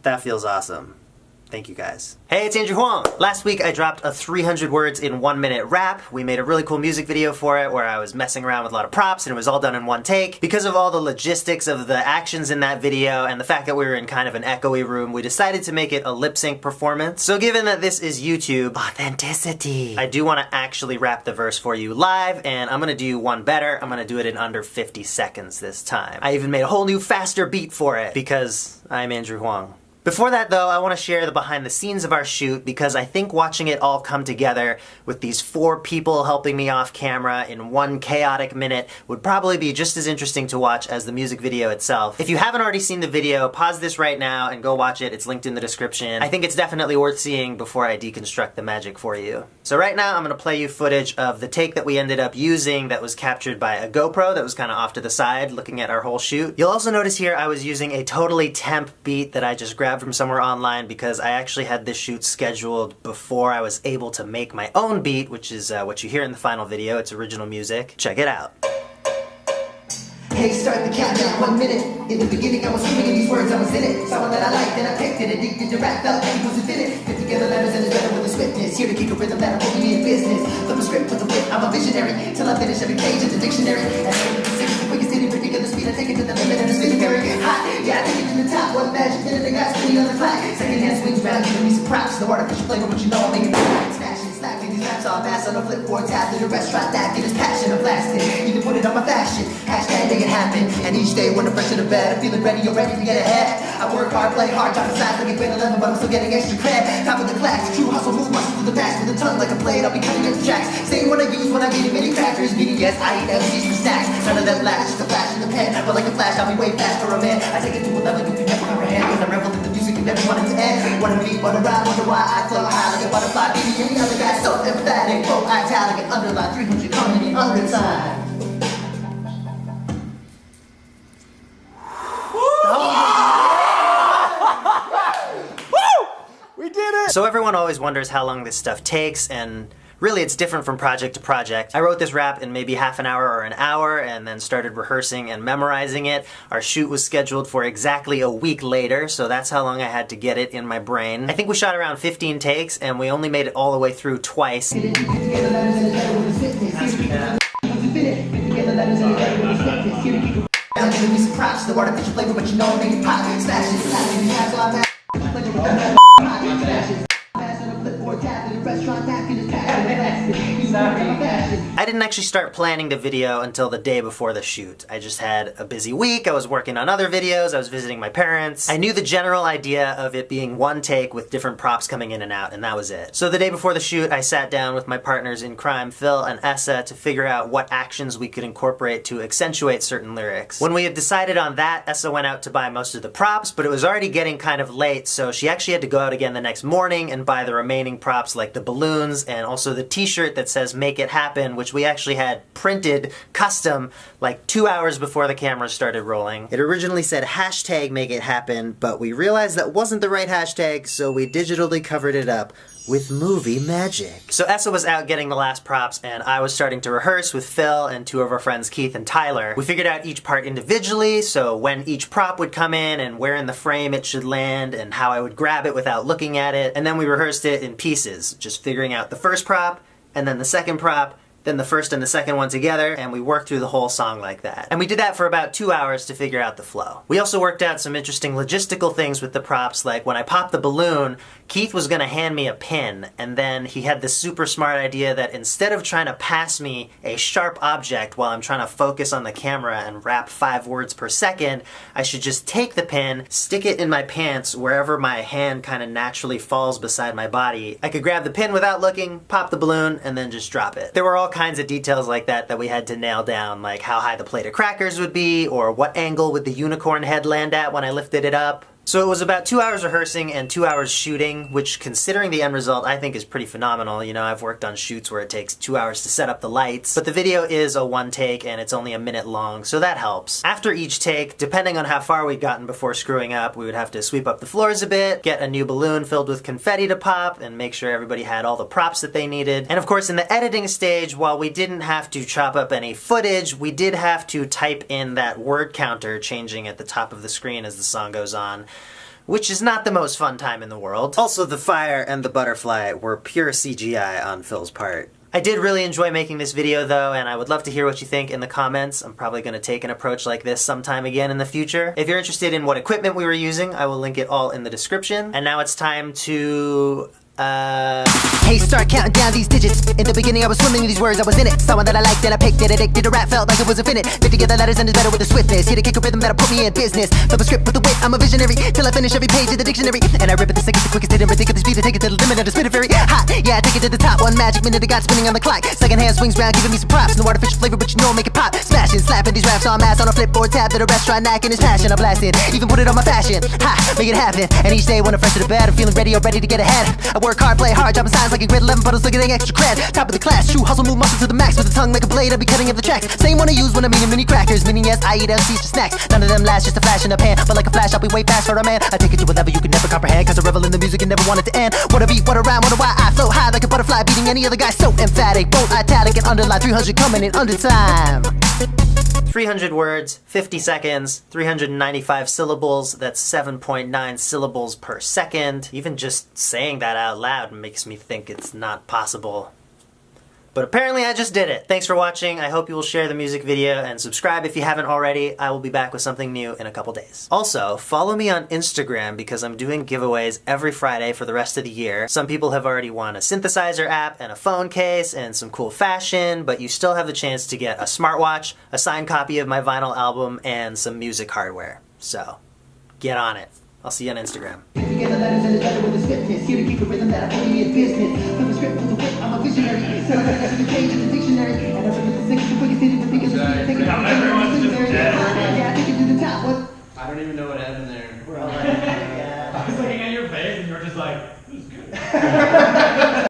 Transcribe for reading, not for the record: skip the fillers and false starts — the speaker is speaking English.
That feels awesome. Thank you guys. Hey, it's Andrew Huang. Last week I dropped a 300 words in 1 minute rap. We made a really cool music video for it where I was messing around with a lot of props and it was all done in one take. Because of all the logistics of the actions in that video and the fact that we were in kind of an echoey room, we decided to make it a lip sync performance. So given that this is YouTube, authenticity, I do want to actually rap the verse for you live, and I'm gonna do one better. I'm gonna do it in under 50 seconds this time. I even made a whole new faster beat for it because I'm Andrew Huang. Before that though, I want to share the behind the scenes of our shoot because I think watching it all come together with these 4 people helping me off camera in 1 chaotic minute would probably be just as interesting to watch as the music video itself. If you haven't already seen the video, pause this right now and go watch it. It's linked in the description. I think it's definitely worth seeing before I deconstruct the magic for you. So right now I'm going to play you footage of the take that we ended up using that was captured by a GoPro that was kind of off to the side looking at our whole shoot. You'll also notice here I was using a totally temp beat that I just grabbed from somewhere online because I actually had this shoot scheduled before I was able to make my own beat, which is what you hear in the final video. It's original music. Check it out. Hey, start the countdown, 1 minute. In the beginning I was swimming in these words, I was in it. Someone that I liked and I picked it, addicted to rap, felt like he was infinite. Put together letters and it's better with a swiftness. Here to kick a rhythm that'll put me in business. Flip a script with a wit, I'm a visionary. Till I finish every page in the dictionary. And I the quickest in particular speed, I take it to the limit and it's feeling very hot. Yeah, I take it to the top, one magic minute, I got spinning on the clock. Second hand swings round, giving me some props. No artificial flavor, but you know I'll make it back. Smashing, slapping these raps all mass on a flipboard tablet. A restaurant that get his passion, a blasting. You can put it on my fashion. Hashtag make it happen. And each day when I'm fresh in the bed, I'm feeling ready, you're ready to get ahead. I work hard, play hard, drop the size like a grade 11, but I'm still getting extra cred. Top of the class, true hustle, move muscle through the past with a tongue like a blade. I'll be cutting up the tracks, saying what I use when I meet many factors. Meaning yes, I eat MCs for snacks. None of them last, just a flash in the pen. But like a flash, I'll be way faster a man. I take it to a level you can never comprehend. Cause I revel in the music and never want it to end. Wanna be, wanna ride, wonder why I flow high like a butterfly. Baby, any other guy, so empathetic. Both italic and underline, 300 coming in under time. We did it! So everyone always wonders how long this stuff takes, and really it's different from project to project. I wrote this rap in maybe half an hour or an hour and then started rehearsing and memorizing it. Our shoot was scheduled for exactly a week later, so that's how long I had to get it in my brain. I think we shot around 15 takes and we only made it all the way through twice. I'm giving me some props, no artificial flavor, but you know make it pop. Smash it, slap it, pass on that. I didn't actually start planning the video until the day before the shoot. I just had a busy week, I was working on other videos, I was visiting my parents. I knew the general idea of it being one take with different props coming in and out, and that was it. So the day before the shoot, I sat down with my partners in crime, Phil and Essa, to figure out what actions we could incorporate to accentuate certain lyrics. When we had decided on that, Essa went out to buy most of the props, but it was already getting kind of late, so she actually had to go out again the next morning and buy the remaining props like the balloons and also the t-shirt that says "Make It Happen," which we actually had printed custom like 2 hours before the cameras started rolling. It originally said hashtag "Make It Happen," but we realized that wasn't the right hashtag, so we digitally covered it up with movie magic. So Essa was out getting the last props and I was starting to rehearse with Phil and 2 of our friends, Keith and Tyler. We figured out each part individually, so when each prop would come in and where in the frame it should land and how I would grab it without looking at it, and then we rehearsed it in pieces, just figuring out the first prop and then the second prop, then the first and the second one together, and we worked through the whole song like that. And we did that for about 2 hours to figure out the flow. We also worked out some interesting logistical things with the props, like when I popped the balloon, Keith was gonna hand me a pin, and then he had this super smart idea that instead of trying to pass me a sharp object while I'm trying to focus on the camera and rap 5 words per second, I should just take the pin, stick it in my pants wherever my hand kind of naturally falls beside my body. I could grab the pin without looking, pop the balloon, and then just drop it. There were all kinds of details like that we had to nail down, like how high the plate of crackers would be, or what angle would the unicorn head land at when I lifted it up. So it was about 2 hours rehearsing and 2 hours shooting, which considering the end result I think is pretty phenomenal. You know, I've worked on shoots where it takes 2 hours to set up the lights, but the video is a one take and it's only a minute long, so that helps. After each take, depending on how far we'd gotten before screwing up, we would have to sweep up the floors a bit, get a new balloon filled with confetti to pop, and make sure everybody had all the props that they needed. And of course in the editing stage, while we didn't have to chop up any footage, we did have to type in that word counter changing at the top of the screen as the song goes on, which is not the most fun time in the world. Also, the fire and the butterfly were pure CGI on Phil's part. I did really enjoy making this video though, and I would love to hear what you think in the comments. I'm probably going to take an approach like this sometime again in the future. If you're interested in what equipment we were using, I will link it all in the description. And now it's time to... Hey, start counting down these digits. In the beginning I was swimming in these words, I was in it. Someone that I liked and I picked it, addicted to rap, felt like it was infinite. Fit together letters and it's better with the swiftness. Here to kick a rhythm that'll put me in business. Flip a script with the wit, I'm a visionary. Till I finish every page of the dictionary. And I rip it the sickest, the quickest, didn't think of the speed to take it to the limit and to spit it very hot. Yeah, I take it to the top, one magic minute I got spinning on the clock. Second hand swings round, giving me some props. No artificial flavor, but you know I'll make it pop. Smashing, slapping these raps on mass on a flipboard tab that a restaurant knacking his passion. I blast it, even put it on my fashion. Ha, make it happen. And each day when I'm fresh to the bed, I'm feeling ready or ready to get ahead. I work hard, play hard, dropping signs like a grade 11 puddles, looking at extra cred. Top of the class, true hustle, move muscle to the max. With a tongue like a blade, I'll be cutting up the tracks. Same one I use when I'm eating mini crackers. Meaning yes, I eat MCs for snacks. None of them last, just a flash in the pan. But like a flash, I'll be way fast for a man. I take it to a level you can never comprehend, cause I revel in the music and never want it to end. What a beat, what a rhyme, what a why. I float high like a butterfly, beating any other guy. So emphatic, bold, italic, and underline. 300 coming in under time. 300 words, 50 seconds, 395 syllables, that's 7.9 syllables per second. Even just saying that out loud makes me think it's not possible. But apparently I just did it. Thanks for watching. I hope you will share the music video and subscribe if you haven't already. I will be back with something new in a couple days. Also, follow me on Instagram because I'm doing giveaways every Friday for the rest of the year. Some people have already won a synthesizer app and a phone case and some cool fashion, but you still have the chance to get a smartwatch, a signed copy of my vinyl album, and some music hardware. So, get on it. I'll see you on Instagram. Together letters and it's better with the swiftness. Here to keep a rhythm that'll put me in business. Flip a script with the wit, I'm a visionary. So I got the page in the dictionary. And I rip the sickest, the quickest, didn't think of the speed. Take it to Everyone's just dead. Yeah, I take it to the top. What? I don't even know what happened there. We're all like, I was looking at your face and you were just like, this is good.